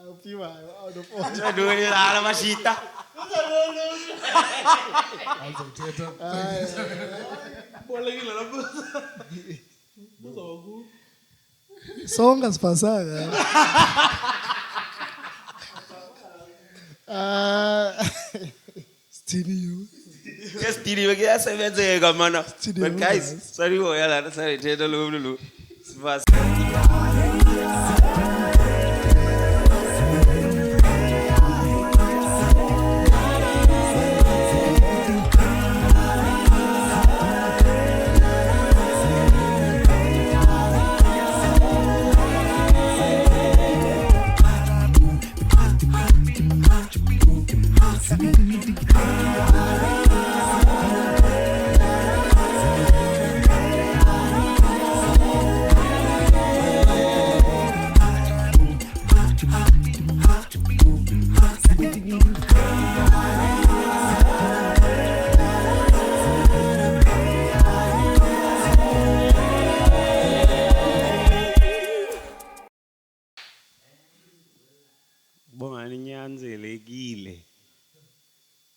out of order. Sadulilala mashita. Songa sipasanga. Studio. Yes, studio kuyasebenzeka mana. But guys, sorry oyala sorry thetha lo.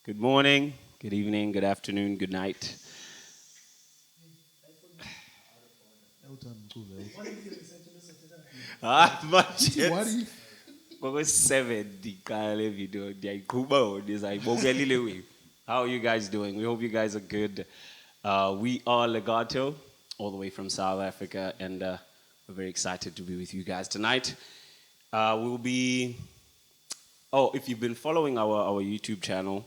Good morning, good evening, good afternoon, good night. Much. What if? 7 video. How are you guys doing? We hope you guys are good. We are Legato, all the way from South Africa, and we're very excited to be with you guys tonight. We'll be. Oh, if you've been following our YouTube channel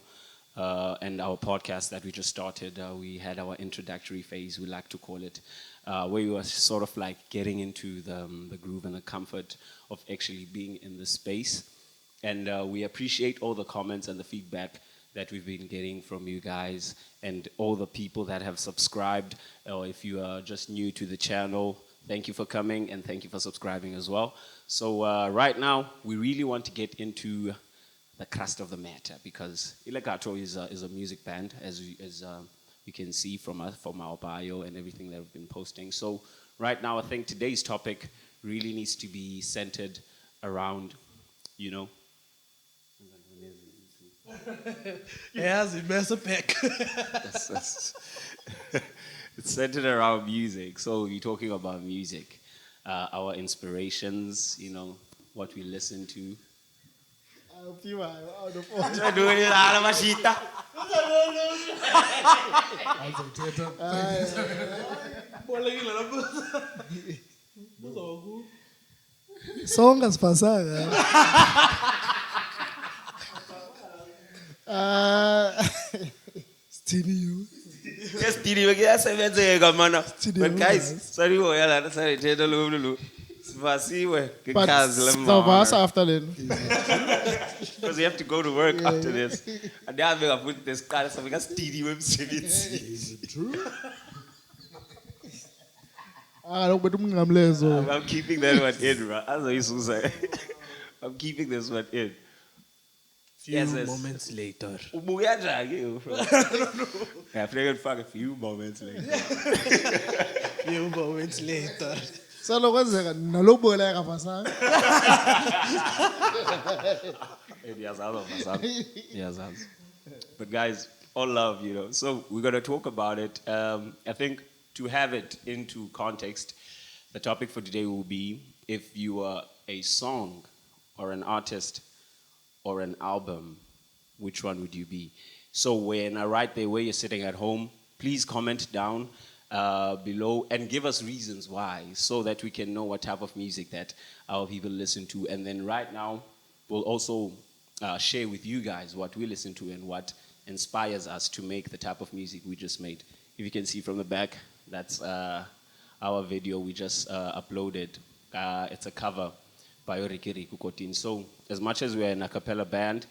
and our podcast that we just started, we had our introductory phase, we like to call it, where we were sort of like getting into the groove and the comfort of actually being in the space. And we appreciate all the comments and the feedback that we've been getting from you guys and all the people that have subscribed. Or if you are just new to the channel, thank you for coming and thank you for subscribing as well. So right now, we really want to get into the crust of the matter because Ilegato is a music band, as you can see from our bio and everything that we've been posting. So right now, I think today's topic really needs to be centered around, you know. Yes, it mess up back. It's centered around music. So we're talking about music, our inspirations, you know, what we listen to. Out of order. Sadulilala mashita. Songa sipasanga. Studio. Yes, studio kuyasebenzeka mana. But guys, sorry oyala sorry thetha lo. Sivasiwe ngekhazi lemama. After then. Because we have to go to work after this. And then I put this car so we can studio emsebenzi. Is it true? I'm keeping that one in, right? As I used to say. I'm keeping this one in. Few moments later. I figured fuck a few moments later. Few moments later. So lokwenzeka nalobola yakafasana. But guys, all love, you know. So we're going to talk about it. I think to have it into context, the topic for today will be if you are a song or an artist or an album, which one would you be? So when I write there where you're sitting at home, please comment down below and give us reasons why so that we can know what type of music that our people listen to. And then right now, we'll also share with you guys what we listen to and what inspires us to make the type of music we just made. If you can see from the back, that's our video we just uploaded. It's a cover by Orikiri Kukotin. So as much as we're an a cappella band,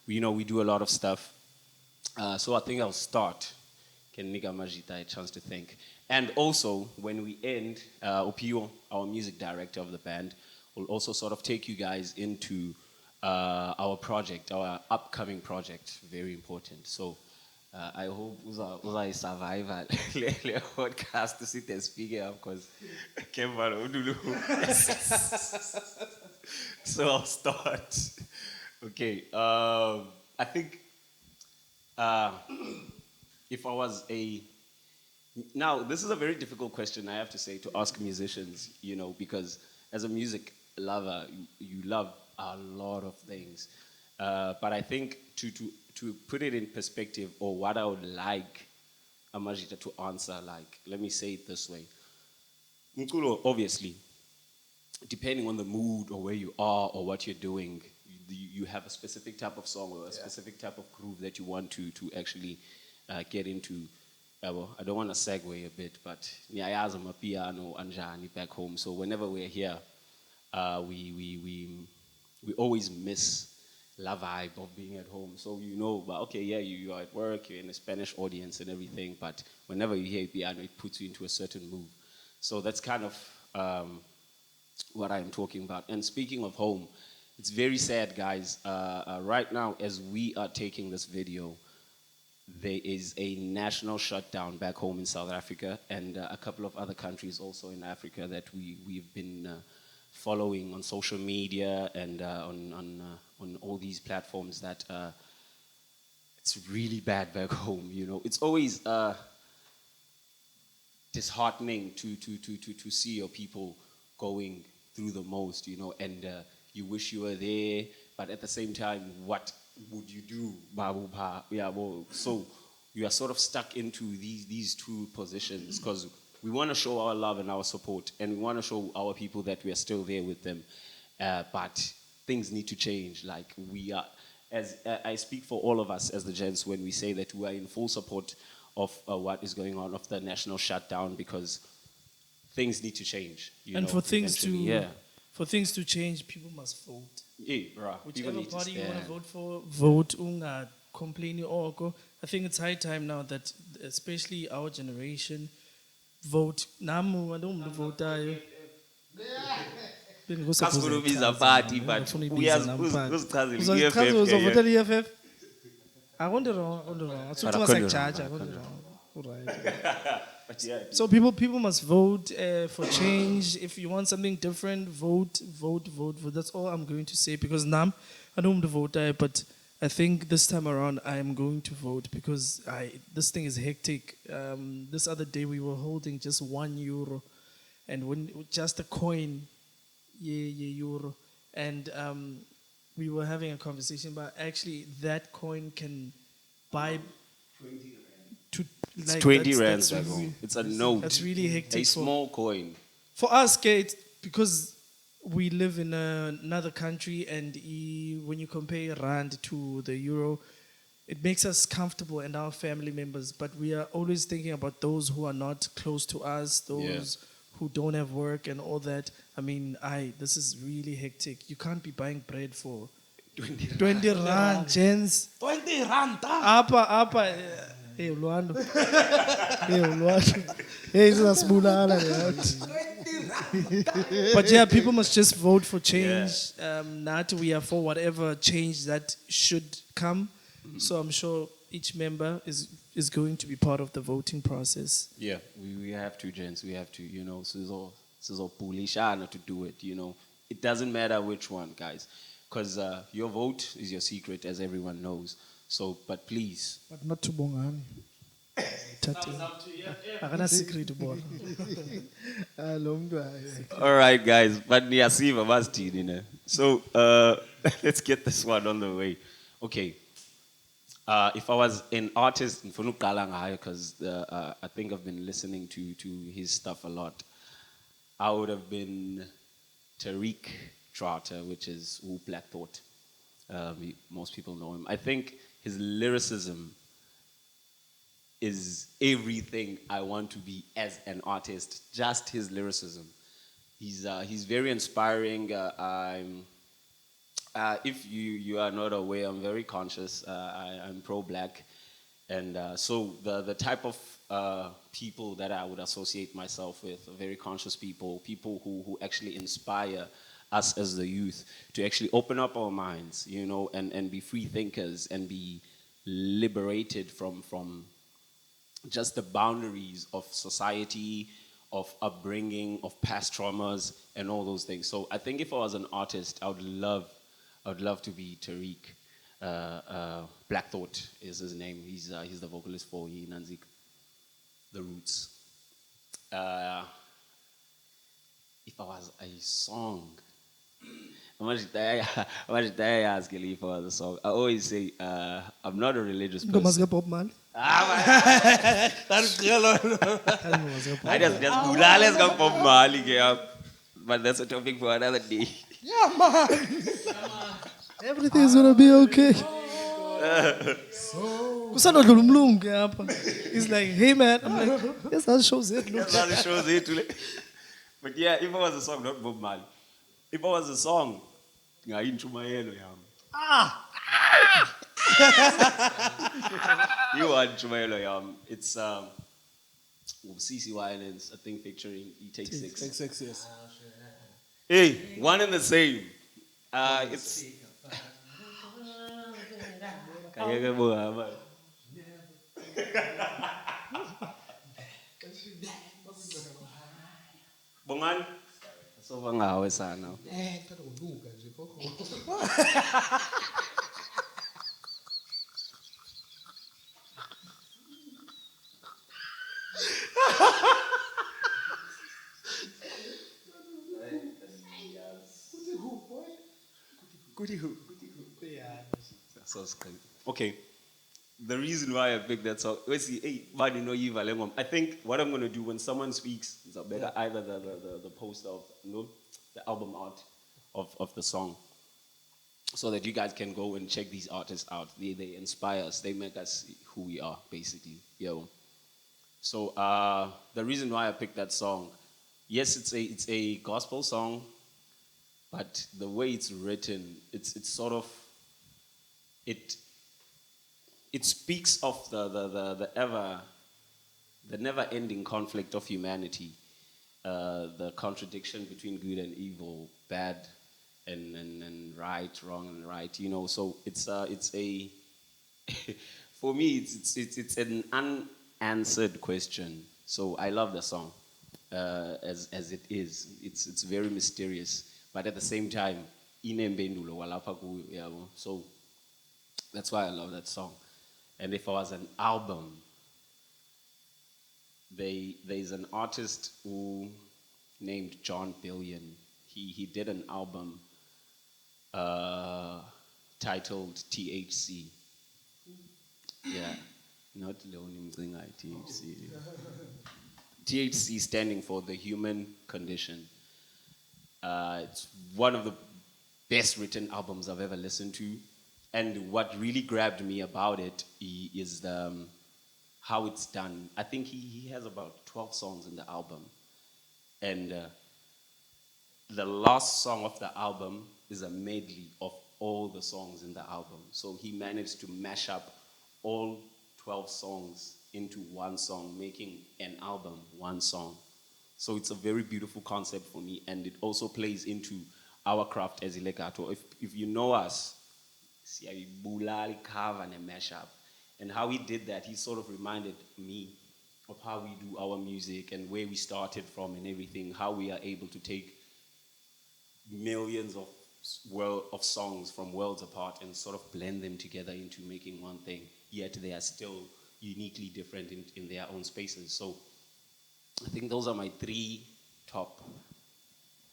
we do a lot of stuff. So I think I'll start. Can Nika Majita a chance to think. And also, when we end, Opio, our music director of the band, will also sort of take you guys into our project, our upcoming project. Very important. So I hope I survive the podcast to sit and speak up because So I'll start. Okay. I think uh, if I was a now, this is a very difficult question, I have to say, to ask musicians, because as a music lover, you love a lot of things. But I think to put it in perspective, or what I would like Amajita to answer, like, let me say it this way. Mkulo, obviously, depending on the mood or where you are or what you're doing, you have a specific type of song or a specific type of groove that you want to actually get into. Well, I don't want to segue a bit, but niyayazi amapiano anjani back home. So whenever we're here, we always miss la vibe of being at home. So but okay, yeah, you are at work, you're in a Spanish audience and everything, but whenever you hear piano, it puts you into a certain mood. So that's kind of what I'm talking about. And speaking of home, it's very sad, guys. Right now, as we are taking this video, there is a national shutdown back home in South Africa and a couple of other countries also in Africa that we've been following on social media and on all these platforms that it's really bad back home. It's always disheartening to see your people going through the most, and you wish you were there, but at the same time, what would you do? Yeah, well, so you are sort of stuck into these two positions because we want to show our love and our support, and we want to show our people that we are still there with them, but things need to change. Like we are, as I speak for all of us as the gents when we say that we are in full support of what is going on, of the national shutdown, because things need to change. And for things eventually. for things to change, people must vote. Yeah, bruh. People Whichever need to party you want to stand. vote for, vote. Unga complain or go. I think it's high time now that, especially our generation, vote. Namu, I don't want to vote. Kasikhulumiza party, but uzichazile uzovotela i-EFF. Akundi wrong. But I couldn't wrong. But yeah, So people must vote for change. If you want something different, vote. That's all I'm going to say, because now I don't want to vote, but I think this time around I am going to vote because this thing is hectic. This other day we were holding just €1, and when just a coin, euro, and we were having a conversation about actually that coin can buy 20 to It's like 20 that's rands back really- home. It's a note. That's really hectic. A small coin. For us, Kate, because we live in another country, and when you compare rand to the euro, it makes us comfortable and our family members. But we are always thinking about those who are not close to us, those who don't have work and all that. I mean, this is really hectic. You can't be buying bread for 20 rand, gents. 20 rand. Apa. Hey, Luando. Hey, it's a smooth. But yeah, people must just vote for change. Not we are for whatever change that should come. So I'm sure each member is going to be part of the voting process. Yeah, we have to, gents. We have to, Pulishana to do it, It doesn't matter which one, guys. Because your vote is your secret, as everyone knows. So, but please. But not to Bongani. Secret boy. All right, guys. But niyasiva bastini. So let's get this one on the way. Okay. If I was an artist, because I think I've been listening to his stuff a lot, I would have been Tariq Trotter, which is Who Black Thought. Most people know him. I think his lyricism is everything I want to be as an artist. Just his lyricism. He's very inspiring. If you are not aware, I'm very conscious. I'm pro-black, and so the type of people that I would associate myself with are very conscious people who actually inspire us as the youth to actually open up our minds, and be free thinkers and be liberated from just the boundaries of society, of upbringing, of past traumas, and all those things. So I think if I was an artist, I would love to be Tariq. Black Thought is his name. He's the vocalist for Nanzik, The Roots. If I was a song, how much did I ask you if I was a song? I always say I'm not a religious person. Bob Marley. I just let's go for Mali, yeah. But that's a topic for another day. Yeah, man. Everything's gonna be okay. Kusanodlula umlungu apha. He's like, hey man. I'm like, yes, that shows it. Look. That's how it shows it. But yeah, if I was a song, not Bob Marley. If I was a song, into my yellow yam. You are into my yellow yam. It's CC Violence, I think, featuring E Take Six. Take 6, yes. Hey, one and the same. It's. Bongan? So bangawe sana. Okay. The reason why I picked that song, I think what I'm going to do when someone speaks is either the post of the album art of the song, so that you guys can go and check these artists out. They inspire us. They make us who we are, basically. So the reason why I picked that song, yes, it's a gospel song, but the way it's written, it's sort of it speaks of the never-ending conflict of humanity, the contradiction between good and evil, bad and right, wrong and right. So it's a for me it's an unanswered question. So I love the song as it is. It's very mysterious, but at the same time, so that's why I love that song. And if I was an album, there's an artist who named John Billion. He did an album titled THC. Yeah, not Leonie Mzinga, THC. THC standing for the human condition. It's one of the best written albums I've ever listened to. And what really grabbed me about it is how it's done. I think he has about 12 songs in the album. And the last song of the album is a medley of all the songs in the album. So he managed to mash up all 12 songs into one song, making an album one song. So it's a very beautiful concept for me. And it also plays into our craft as Ilegato. If you know us, cover and mash up, and how he did that, he sort of reminded me of how we do our music and where we started from and everything, how we are able to take millions of songs from worlds apart and sort of blend them together into making one thing, yet they are still uniquely different in their own spaces. So I think those are my 3 top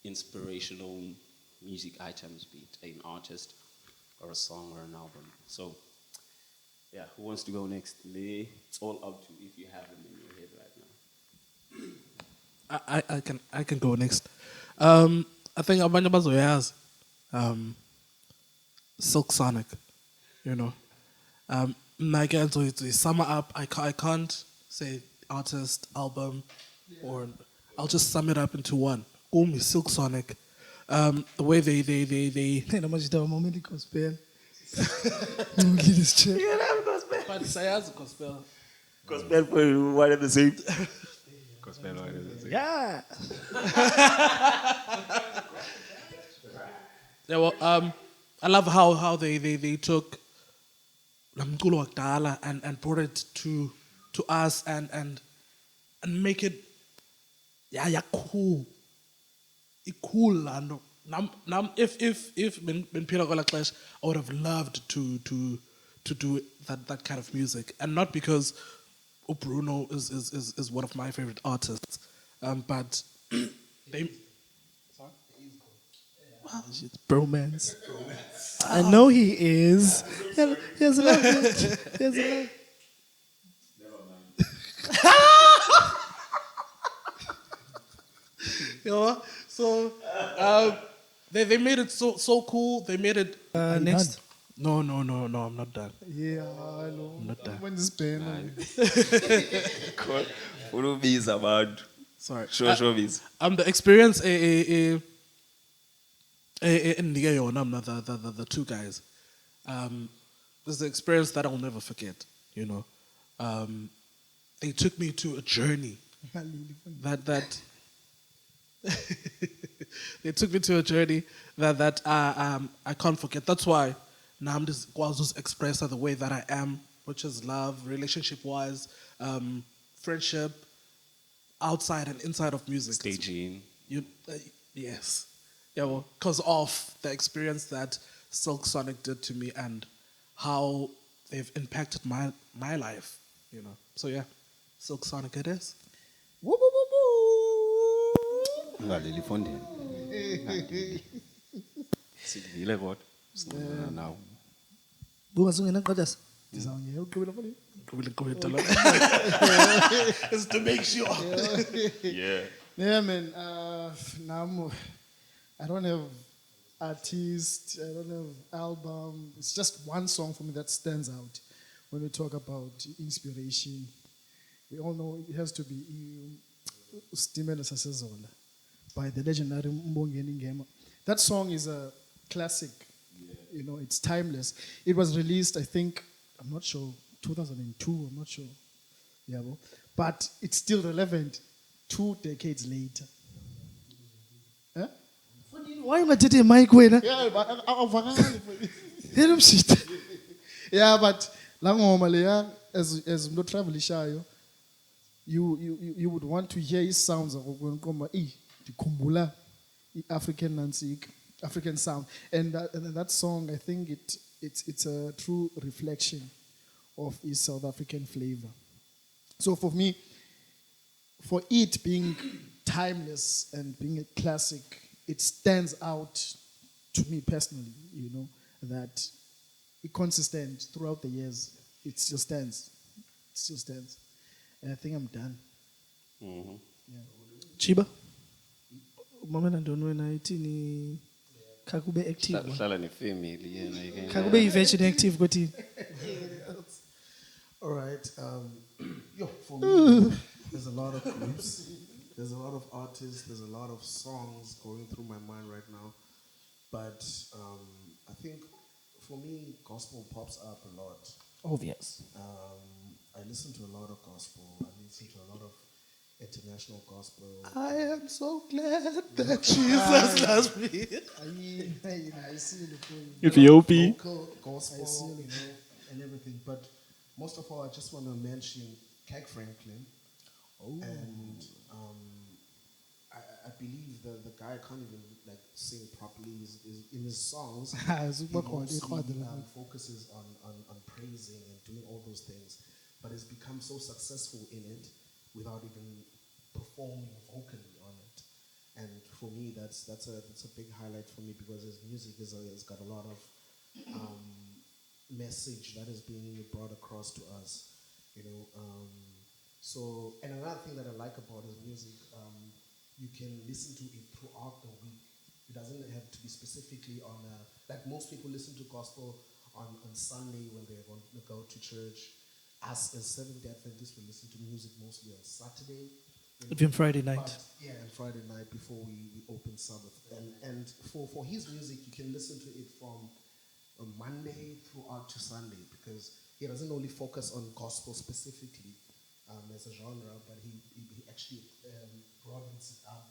inspirational music items, be it an artist or a song or an album. So, yeah, who wants to go next? It's all up to if you have them in your head right now. I can go next. I think abanye bazoyazi Silk Sonic, again, so to sum up, I can't say artist, album, or I'll just sum it up into one. Silk Sonic. The way they Hey, not much down moment gospel. Don't get this check. But Saya's gospel. Gospel for one and the same. Gospel one and the same. Yeah. Yeah, well, I love how they took Lamkulo Akdala and brought it to us and make it yeah, cool. Cool lando. Nam if been Peter Gola Clash, I would have loved to do that kind of music. And not because Bruno is one of my favorite artists. But they Shit, bromance. I know he is. He has a love. He has a love. you know, so they made it so cool. They made it Next. no, I'm not done. Yeah, I know. I'm not done. When this pen. Cool. Urubiza abantu. Sorry. Showbiz. The experience indike yona mna, the two guys. This is the experience that I'll never forget, you know. They took me to a journey that they took me to a journey that I can't forget. That's why now I'm just expressed the way that I am, which is love, relationship wise, friendship, outside and inside of music. Staging. Yes. Yeah, well, because of the experience that Silk Sonic did to me and how they've impacted my life, you know. So yeah, Silk Sonic it is. Woo, woo, woo, woo. Ungaleli fondeni. Sidlile kodwa. Singena nawo. Bungasungena qadasa. Ndizawungena uqhubela phone. It's to make sure. Yeah. Yeah, man. Now I don't have artist. I don't have album. It's just one song for me that stands out when we talk about inspiration. We all know it has to be Stimela Sasezola by the legendary Mbongeni Ngema. That song is a classic. You know, it's timeless. It was released, I think, I'm not sure, 2002, I'm not sure. Yeah, but it's still relevant 2 decades later. Huh? Why am I taking a mic wena? Yeah, but awuvakali. Hello shit. Yeah, but la ngoma leya as umuntu travelishayo, you would want to hear his sounds ngoma ndikhumbula African sound, and that song, I think it's a true reflection of his South African flavor. So for me, for it being timeless and being a classic, it stands out to me personally, you know, that it's consistent throughout the years. It still stands. It still stands. And I think I'm done. Mm-hmm. Yeah. Chiba. Mama ndonwena ithini kakube active. Hlala nefamily yena yike. Kakube eventually active kwathi. All right. For me, there's a lot of groups, there's a lot of artists, there's a lot of songs going through my mind right now. But I think for me, gospel pops up a lot. Obvious. I listen to a lot of gospel. I listen to a lot of international gospel. I am so glad that Jesus loves me. I see the point. Ethiopia. Local gospel, you know, and everything. But most of all, I just want to mention Kirk Franklin. And I believe the guy can't even like sing properly. He's in his songs, he mostly focuses on praising and doing all those things, but has become so successful in it without even performing vocally on it. And for me, that's a big highlight for me, because his music has got a lot of message that is being brought across to us, you know. So, and another thing that I like about his music, you can listen to it throughout the week. It doesn't have to be specifically on like most people listen to gospel on Sunday when they're going to go to church. Us as Seventh-day Adventists, we listen to music mostly on Saturday. Even Friday night. And Friday night before we open Sabbath. And for his music, you can listen to it from Monday throughout to Sunday, because he doesn't only focus on gospel specifically as a genre, but he actually broadens it up,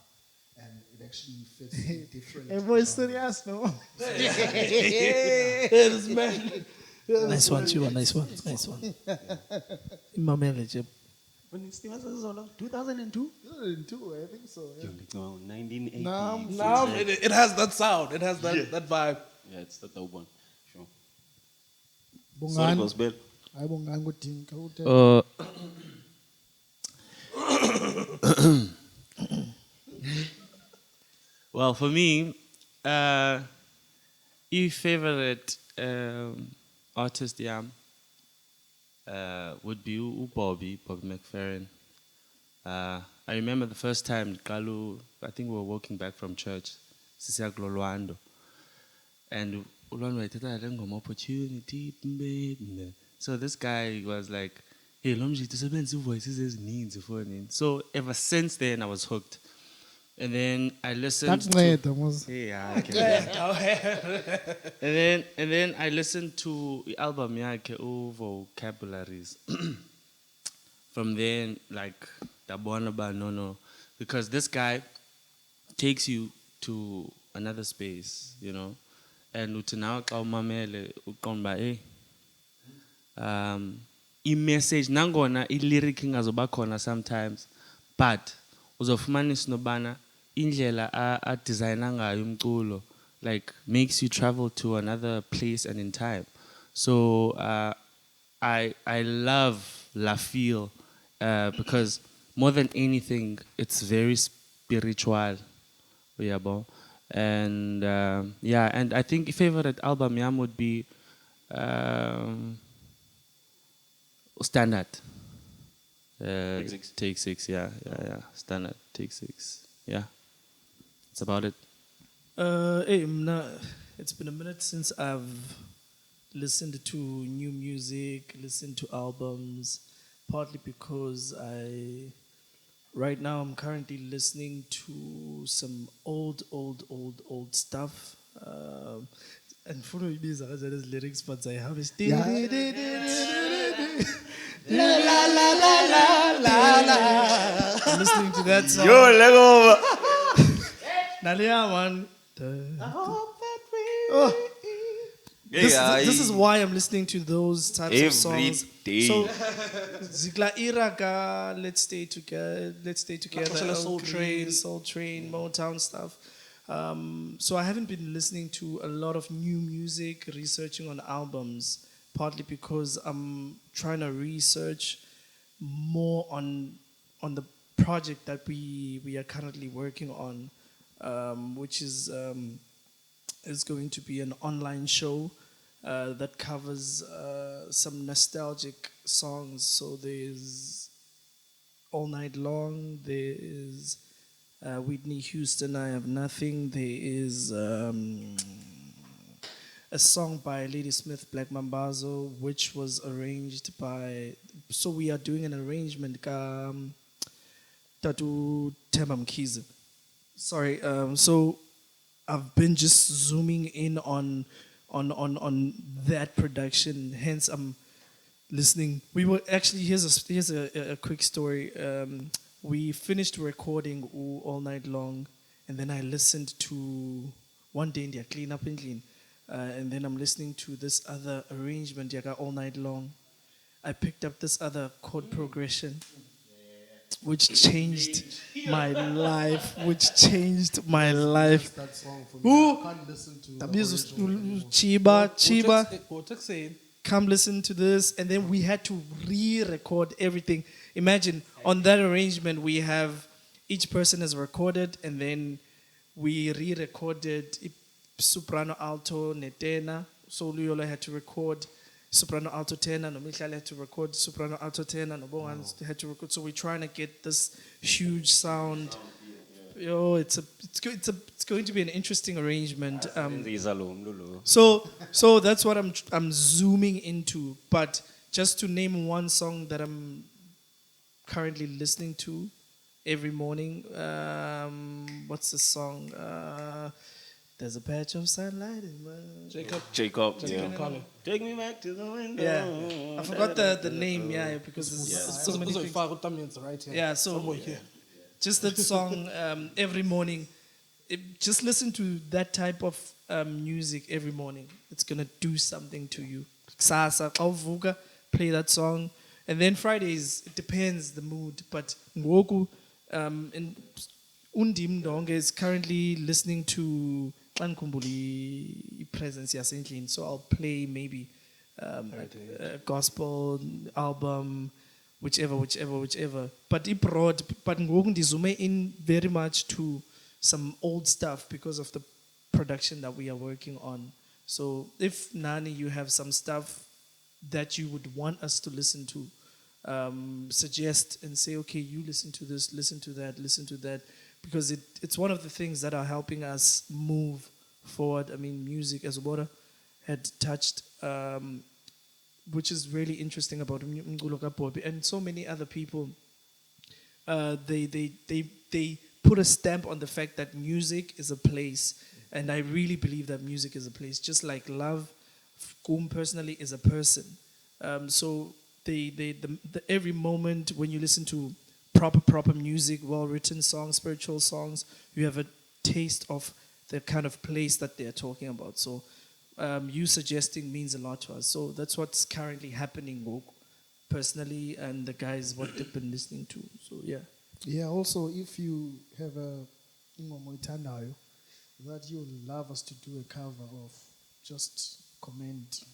and it actually fits in different. Everyone's serious, no? Yes, man. Nice one, Chiba. Nice one. Nice one. Imamele je. When is Steven Zola? 2002? 2002, I think so. Yeah. 1980. Now it has that sound. It has that vibe. Yeah, it's the dope one. Sure. Sorry, Bongani. Gospel. Hayi bongani kudinga Well, for me, favorite artist, yeah, would be Bobby McFerrin. I remember the first time Kalu, I think we were walking back from church, Sisiak Lolwando, and Ulwando ethetha le ngoma opportunity. So this guy was like, hey, Lomji, tisebenzisa voices ezininzi efonini. So ever since then, I was hooked. And then I listened to... Ndakunceda mos. Yeah, okay. and then I listened to the album yakhe Vocabularies. From then, like, dabona no, because this guy takes you to another space, you know. And utinawa xa umamele uqonda hey, i-message nangona i-lyric ingazoba khona sometimes, but uzofumanisa nobana indlela a-designa ngayo umculo like makes you travel to another place and in time. So I love La Feel because more than anything it's very spiritual. Uyabo. And yeah, and I think favorite album yam would be Standard. Take six, yeah. Standard, Take Six, yeah. That's about it. Hey, it's been a minute since I've listened to new music, listened to albums, partly because right now I'm currently listening to some old stuff. And for me, these are the lyrics, but I have I'm listening to that song. Yo, leg over. Nalia one. Yeah, This is why I'm listening to those types of every songs. day. So, Zikla Iraka, Let's Stay Together, Soul Train. Soul Train, Motown stuff. So I haven't been listening to a lot of new music, researching on albums, partly because I'm trying to research more on the project that we are currently working on, which is going to be an online show that covers some nostalgic songs. So there's All Night Long, there is Whitney Houston, I Have Nothing, there is a song by Lady Smith, Black Mambazo, which was arranged by, so we are doing an arrangement Tatu Themba Mkhize. Sorry, so I've been just zooming in on that production. Hence, I'm listening. We were actually here's a quick story. We finished recording All Night Long, and then I listened to one day India Clean Up and Clean, and then I'm listening to this other arrangement Yaga All Night Long. I picked up this other chord progression, which changed my life. That song for me. Who? I can't listen to That the is original anymore. Chiba. Go take saying. Come listen to this. And then we had to re-record everything. Imagine on that arrangement we have each person is recorded, and then we re-recorded soprano, alto, netena. So Luyola had to record soprano, alto, tenor. Nomihlala had to record soprano, alto, tenor. Nobongan had to record. So we're trying to get this huge sound. Yo, it's going to be an interesting arrangement. So that's what I'm zooming into. But just to name one song that I'm currently listening to every morning, what's the song? There's a patch of sunlight in my Jacob, Yeah. Colin. Take me back to the window. yeah. I forgot the name, because there's so many things. Right here. Yeah, so Somewhere here. just that song every morning. Just listen to that type of music every morning. It's gonna do something to you. Sasa, Vuga, play that song, And then Fridays, it depends the mood. But ngoku, and Undim Donge is currently listening to Xankumbuli Presence Yasendlini. So I'll play maybe a gospel album, whichever. But it brought, but ngoku ndizume in very much to some old stuff because of the production that we are working on. So if Nani, you have some stuff that you would want us to listen to, suggest and say, okay, you listen to this, listen to that, because it's one of the things that are helping us move forward. I mean, music, as Obora had touched, which is really interesting about Mngculo kaBobby and so many other people. They put a stamp on the fact that music is a place, and I really believe that music is a place, just like love, Kum personally is a person. So every moment when you listen to proper music, well-written songs, spiritual songs, you have a taste of the kind of place that they're talking about. So you suggesting means a lot to us. So that's what's currently happening, personally, and the guys, what they've been listening to. So yeah. Yeah, also, if you have a ingoma oyithandayo that you would love us to do a cover of, just comment.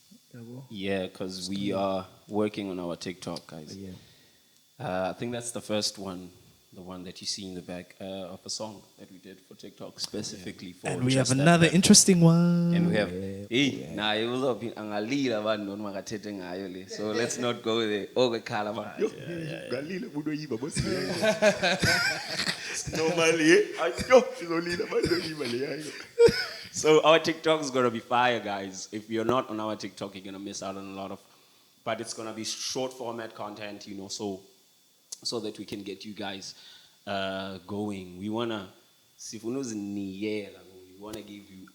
Yeah, because we are working on our TikTok, guys. Yeah. I think that's the first one, the one that you see in the back of a song that we did for TikTok specifically for. And we have just that another platform. interesting one. And we have, so let's not go there. Okay, Kalama. So our TikTok is gonna be fire, guys. If you're not on our TikTok, you're gonna miss out on a lot of, but it's gonna be short format content, so that we can get you guys going. We wanna give you.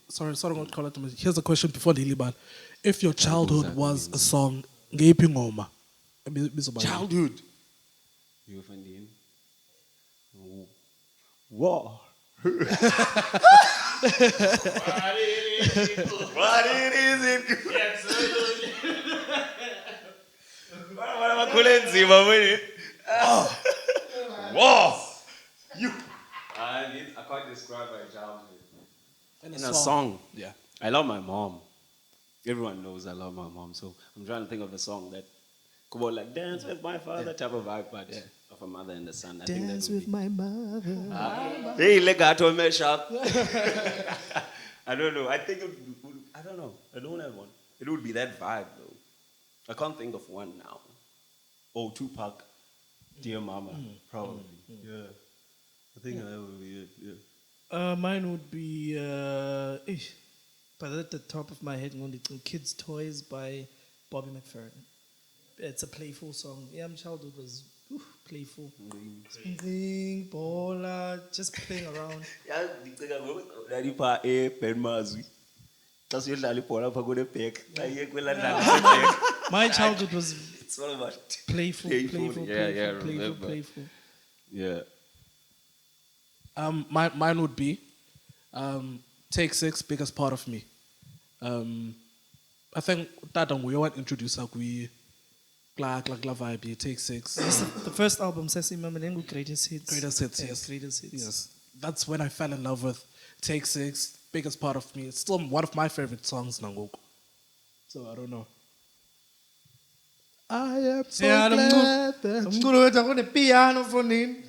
Sorry, not call it. Here's a question before Liliban. If your childhood was a song, ngeyiphi ingoma? Childhood. You offending? War. What it is it? What am I calling War. You. I can't describe my childhood. In a song. Yeah. I love my mom. Everyone knows I love my mom. So I'm trying to think of a song that come on, like dance with my father type of vibe, but of a mother and a son. I think that Dance would with be. my mother. Hey, legato mesh up. I don't know. I think I don't know. I don't have one. It would be that vibe though. I can't think of one now. Oh, Tupac, Dear Mama, probably. Yeah. I think that would be it. Yeah. Mine would be, but at the top of my head, Kids' Toys by Bobby McFerrin. It's a playful song. Yeah, my childhood was playful. Something, bola, just playing around. My childhood was playful. Yeah. Mine would be Take 6, Biggest Part of Me. I think Tata Nguye introduced we Clark vibe, Take 6. The first album, Sesame Mamanengu, Greatest Hits. Greatest Hits, yes. Greatest Hits. Yes. That's when I fell in love with Take 6, Biggest Part of Me. It's still one of my favorite songs, Nangoku. So I don't know. I am so glad that Umculo wethu akunepiano fonini.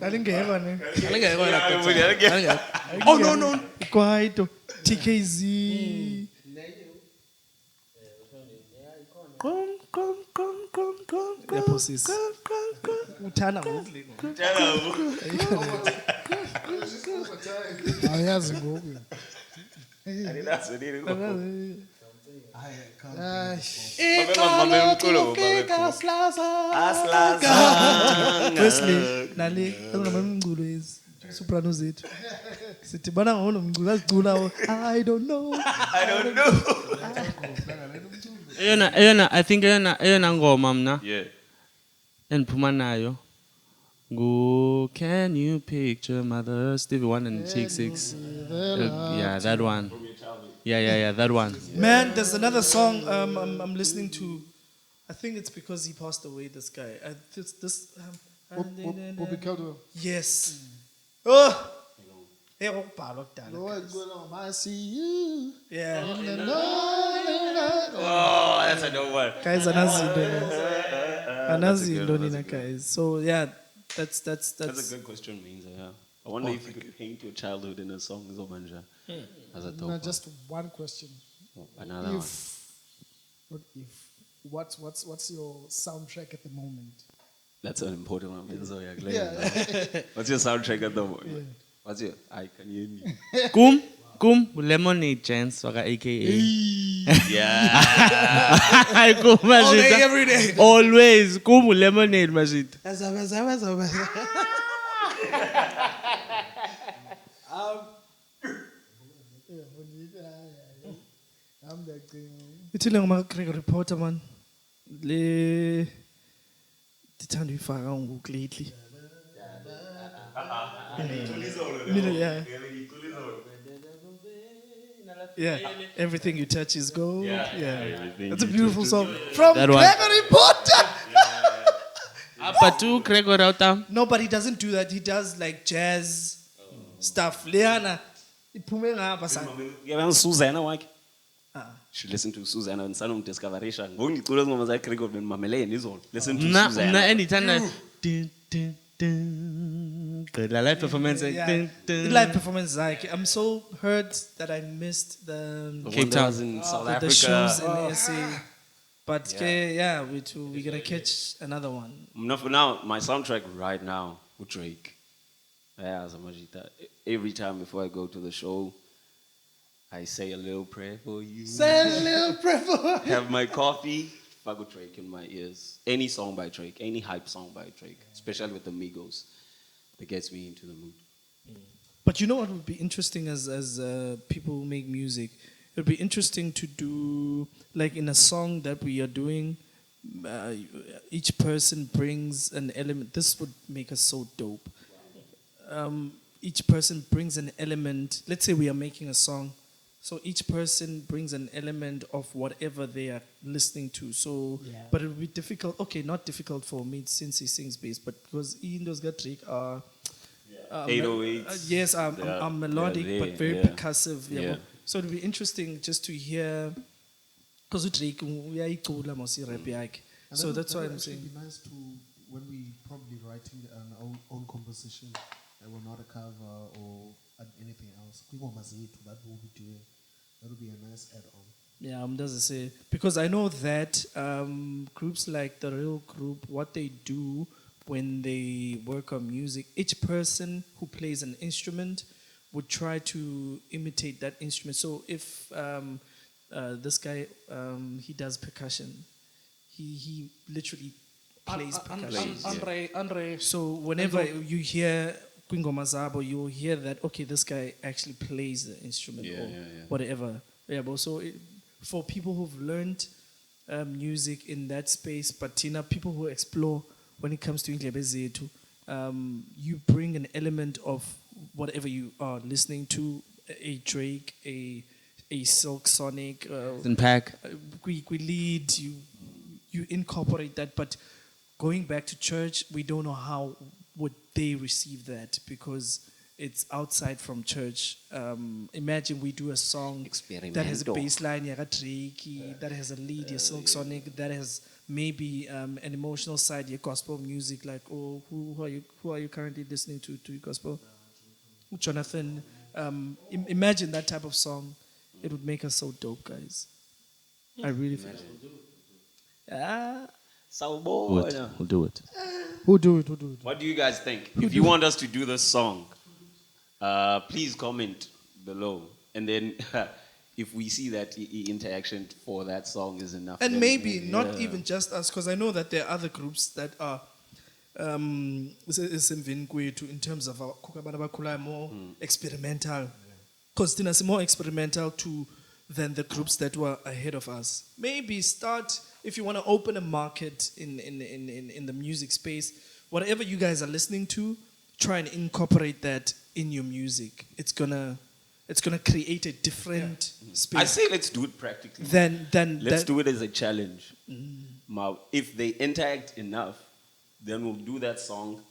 Oh no. Kwaito, TKZ. Deposis. Uthana ngoku. Ayazi ngoku. Firstly, nale kunamamculo ezi soprano zethu. Sithi bana ngono mculo azicula. I don't know. I think eyona ngoma mna Yeah. endiphuma nayo Can You Picture Mother, Stevie Wonder and Take 6. Yeah, that one. Yeah, that one. Man, there's another song I'm listening to. I think it's because he passed away. This guy. Bobby Caldwell. Yes. Oh. Hey, oh, Palo, Lord, good on, I see you. yeah. In the night. Oh, that's a no one. Guys, anazi good one, ndoni that's na a good guys. So yeah, that's That's a good question, Means. Yeah. I wonder if you could paint your childhood in a song, Zobanja. As a No, top. just one question. Another one. Not if. What's your soundtrack at the moment? That's an important one, Benzo. Yeah. What's your soundtrack at the moment? What's your? I can hear me. Kum lemonade chance waka AKA. Yeah. Ay kum all day, Mashita. every day. Always kum lemonade Mashita. I'm that thing. Ithile ngoma Greg reporter man. Le dithanda uyifaka ngoku lately. Yeah. Yeah. Everything you touch is gold. Yeah. That's a beautiful song. From That one. Gregory Porter. Apa tu Gregor Autam. No, but he doesn't do that. He does like jazz stuff. Leana. Iphume ngapha sana. Yeah, Susanna, like. Ah. Should listen to Susanna and Sanum Discoveration. Only two of them Gregor ben Mamele is all. Listen to Na Susanna. anytime. The live performance. Yeah. The live performance, like I'm so hurt that I missed the Cape Town. In South the Africa. shows in SA. But yeah, we're gonna catch another one. No, for now, my soundtrack right now with Drake. Yeah, Zamajita. Every time before I go to the show, I say a little prayer for you. Say a little prayer for Have my coffee, fuck with Drake in my ears. Any song by Drake, any hype song by Drake, especially with the Migos, that gets me into the mood. But you know what would be interesting as people who make music? It would be interesting to do, like in a song that we are doing, each person brings an element. This would make us so dope. Each person brings an element. Let's say we are making a song. So each person brings an element of whatever they are listening to. So, but it would be difficult. Okay, not difficult for me since he sings bass, but because Indo's got Drake are 808s. yes, are melodic they're but there, very yeah. percussive. Yeah. So it would be interesting just to hear because Drake uyayicula mos rap yakhe. And So that that's would why I'm actually saying. be nice to when we probably writing an own composition that will not a cover or anything else. Kwingoma zethu that we'll be doing. That would be a nice add-on. Yeah, does it say because I know that groups like the Real Group, what they do when they work on music, each person who plays an instrument would try to imitate that instrument. So if this guy he does percussion, he literally plays percussion. Andre. So whenever you hear Kwingoma Zabo, you'll hear that okay, this guy actually plays the instrument or whatever. Yeah, but so for people who've learned music in that space, but Tina, people who explore when it comes to Indlebe Zethu, you bring an element of whatever you are listening to, a Drake, a Silk Sonic, Pack. we lead, you incorporate that, but going back to church, we don't know how would they receive that because it's outside from church. Imagine we do a song that has a bass line, Drake, that has a lead, Silk Sonic, that has maybe an emotional side, gospel music, like who are you currently listening to gospel? Jonathan. Imagine that type of song. It would make us so dope, guys. I really feel. We'll do it. Who do it? What do you guys think? If you want us to do this song, please comment below. And then if we see that interaction for that song is enough. And then maybe not even just us, because I know that there are other groups that are in terms of our more experimental. Because it's more experimental than the groups that were ahead of us. Maybe start, if you want to open a market in the music space, whatever you guys are listening to, try and incorporate that in your music. It's gonna it's gonna create a different I space. say let's do it practically. Then Let's do it as a challenge. Now, if they interact enough, then we'll do that song.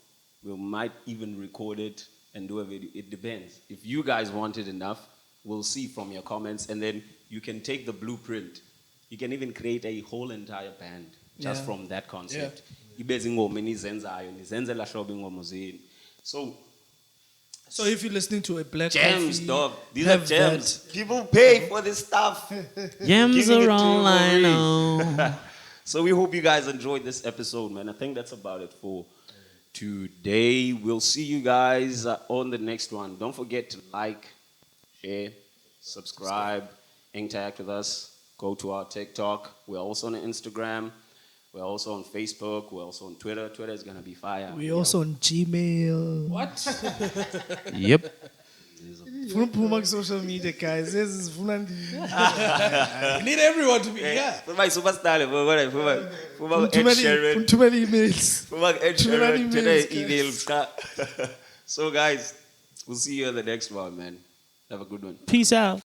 We might even record it and do a video. It depends. If you guys want it enough, we'll see from your comments, and then you can take the blueprint. You can even create a whole entire band just Yeah. from that concept. Ibe zingoma nizenzayo, nizenzela hlobo ingoma zenu. So if you're listening to a black Gems, coffee, dog. These are have gems. that. People pay for this stuff. Gems Giving it are to all you for I free. know. So we hope you guys enjoyed this episode, man. I think that's about it for today. We'll see you guys on the next one. Don't forget to like, share, subscribe, interact with us. Go to our TikTok. We're also on Instagram. We're also on Facebook. We're also on Twitter. Twitter is gonna be fire. We're also on Gmail. Yep. Funa uphuma social media, guys. This is funa We need everyone to be here. For my superstar, for too Ed many Sheeran, too many emails. for Ed too many Sheeran, today emails, emails. So guys, we'll see you on the next one, man. Have a good one. Peace out.